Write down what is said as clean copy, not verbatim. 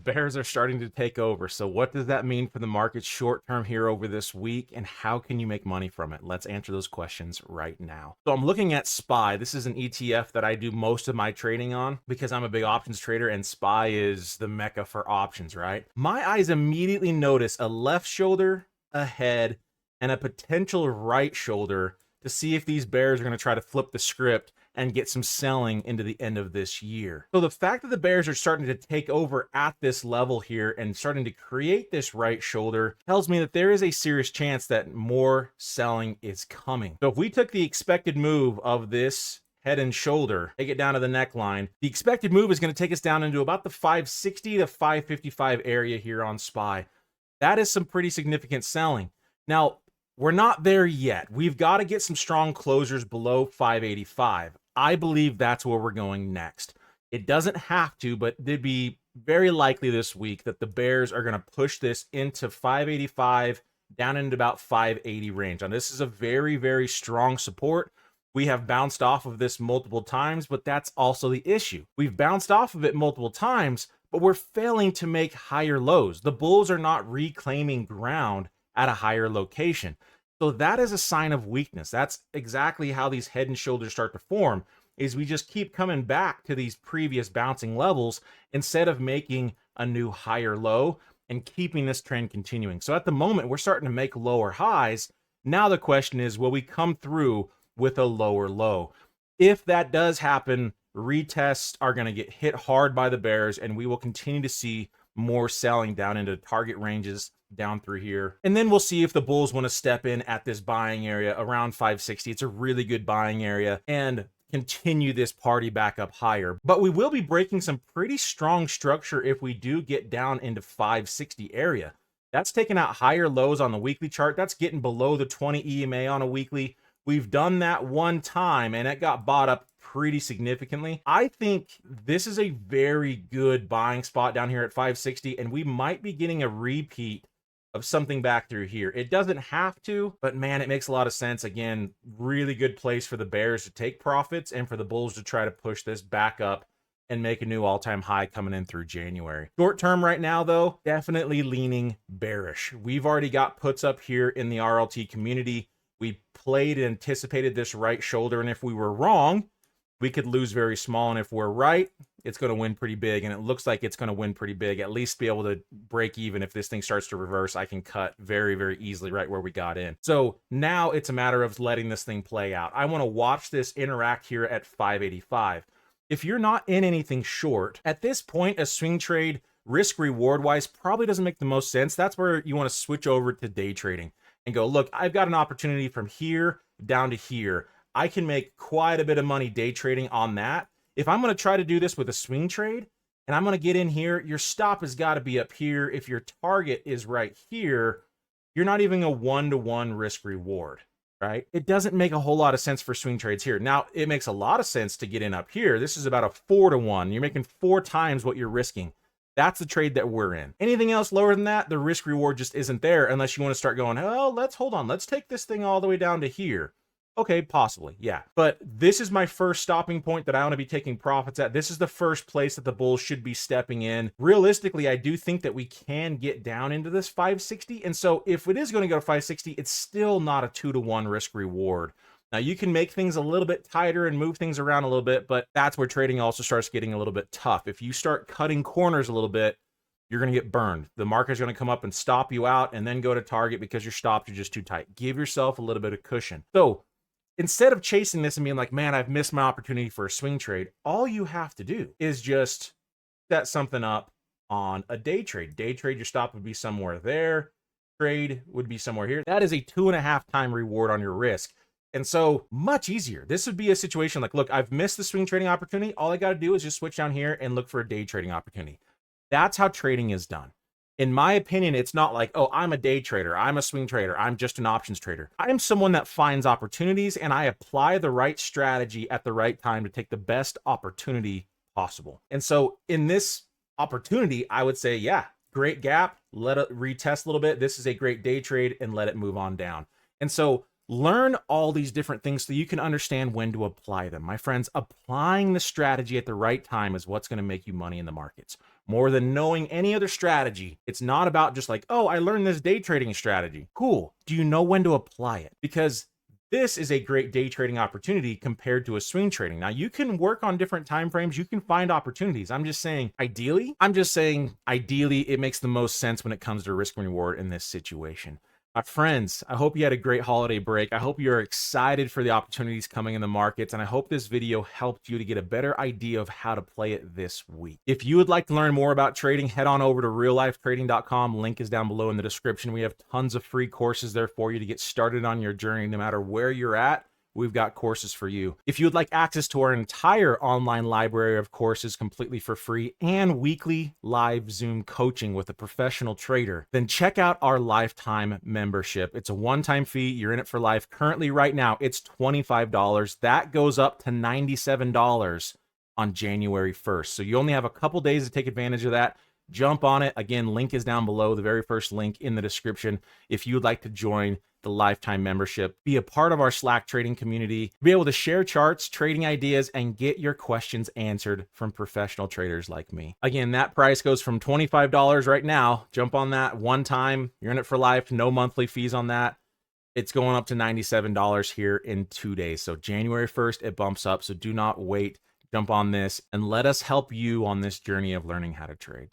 bears are starting to take over. So what does that mean for the market short term here over this week, and how can you make money from it? Let's answer those questions right now. So I'm looking at SPY. This is an ETF that I do most of my trading on because I'm a big options trader, and SPY is the mecca for options, right? My eyes immediately notice a left shoulder, a head, and a potential right shoulder to see if these bears are going to try to flip the script and get some selling into the end of this year. So the fact that the bears are starting to take over at this level here and starting to create this right shoulder tells me that there is a serious chance that more selling is coming. So if we took the expected move of this head and shoulder, take it down to the neckline, the expected move is going to take us down into about the 560 to 555 area here on SPY. That is some pretty significant selling. Now, we're not there yet. We've got to get some strong closures below 585. I believe that's where we're going next. It doesn't have to, but it'd be very likely this week that the bears are going to push this into 585 down into about 580 range. Now, this is a very, very strong support. We have bounced off of this multiple times, but that's also the issue. We've bounced off of it multiple times, but we're failing to make higher lows. The bulls are not reclaiming ground at a higher location. So that is a sign of weakness. That's exactly how these head and shoulders start to form, is we just keep coming back to these previous bouncing levels instead of making a new higher low and keeping this trend continuing. So at the moment, we're starting to make lower highs. Now the question is, will we come through with a lower low? If that does happen, retests are going to get hit hard by the bears, and we will continue to see more selling down into target ranges down through here. And then we'll see if the bulls want to step in at this buying area around 560. It's a really good buying area, and continue this party back up higher. But we will be breaking some pretty strong structure if we do get down into 560 area. That's taking out higher lows on the weekly chart. That's getting below the 20 EMA on a weekly. We've done that one time and it got bought up pretty significantly. I think this is a very good buying spot down here at 560, and we might be getting a repeat of something back through here. It doesn't have to, but man, it makes a lot of sense. Again, really good place for the bears to take profits and for the bulls to try to push this back up and make a new all-time high coming in through January. Short term right now, though, definitely leaning bearish. We've already got puts up here in the RLT community. We played and anticipated this right shoulder, and if we were wrong, we could lose very small, and if we're right, it's going to win pretty big, and it looks like it's going to win pretty big, at least be able to break even. If this thing starts to reverse, I can cut very, very easily right where we got in. So now it's a matter of letting this thing play out. I want to watch this interact here at 585. If you're not in anything short, at this point, a swing trade, risk reward wise, probably doesn't make the most sense. That's where you want to switch over to day trading and go, look, I've got an opportunity from here down to here. I can make quite a bit of money day trading on that. If I'm going to try to do this with a swing trade and I'm going to get in here, your stop has got to be up here. If your target is right here, you're not even a one-to-one risk reward, right? It doesn't make a whole lot of sense for swing trades here. Now, it makes a lot of sense to get in up here. This is about a 4-to-1. You're making 4 times what you're risking. That's the trade that we're in. Anything else lower than that, the risk reward just isn't there unless you want to start going, oh, hold on. Let's take this thing all the way down to here. Okay, possibly, yeah. But this is my first stopping point that I want to be taking profits at. This is the first place that the bulls should be stepping in. Realistically, I do think that we can get down into this 560. And so if it is going to go to 560, it's still not a 2-to-1 risk reward. Now, you can make things a little bit tighter and move things around a little bit, but that's where trading also starts getting a little bit tough. If you start cutting corners a little bit, you're going to get burned. The market's going to come up and stop you out and then go to target because your stops are just too tight. Give yourself a little bit of cushion. So instead of chasing this and being like, man, I've missed my opportunity for a swing trade, all you have to do is just set something up on a day trade. Day trade, your stop would be somewhere there. Trade would be somewhere here. That is a 2.5 time reward on your risk. And so much easier. This would be a situation like, look, I've missed the swing trading opportunity. All I got to do is just switch down here and look for a day trading opportunity. That's how trading is done. In my opinion, it's not like, oh, I'm a day trader, I'm a swing trader, I'm just an options trader. I am someone that finds opportunities and I apply the right strategy at the right time to take the best opportunity possible. And so in this opportunity, I would say, yeah, great gap, let it retest a little bit. This is a great day trade and let it move on down. And so learn all these different things so you can understand when to apply them. My friends, applying the strategy at the right time is what's going to make you money in the markets. more than knowing any other strategy. It's not about just like, oh, I learned this day trading strategy. Cool. Do you know when to apply it? Because this is a great day trading opportunity compared to a swing trading. Now, you can work on different time frames. You can find opportunities. I'm just saying, ideally, it makes the most sense when it comes to risk and reward in this situation. My friends, I hope you had a great holiday break. I hope you're excited for the opportunities coming in the markets, and I hope this video helped you to get a better idea of how to play it this week. If you would like to learn more about trading, head on over to reallifetrading.com. Link is down below in the description. We have tons of free courses there for you to get started on your journey. No matter where you're at, we've got courses for you. If you would like access to our entire online library of courses completely for free and weekly live Zoom coaching with a professional trader, then check out our lifetime membership. It's a one-time fee. You're in it for life. Currently, right now, it's $25. That goes up to $97 on January 1st. So you only have a couple days to take advantage of that. Jump on it. Again, link is down below, the very first link in the description. If you would like to join the lifetime membership, be a part of our Slack trading community, be able to share charts, trading ideas, and get your questions answered from professional traders like me. Again, that price goes from $25 right now. Jump on that one time. You're in it for life. No monthly fees on that. It's going up to $97 here in 2 days. So January 1st, it bumps up. So do not wait. Jump on this and let us help you on this journey of learning how to trade.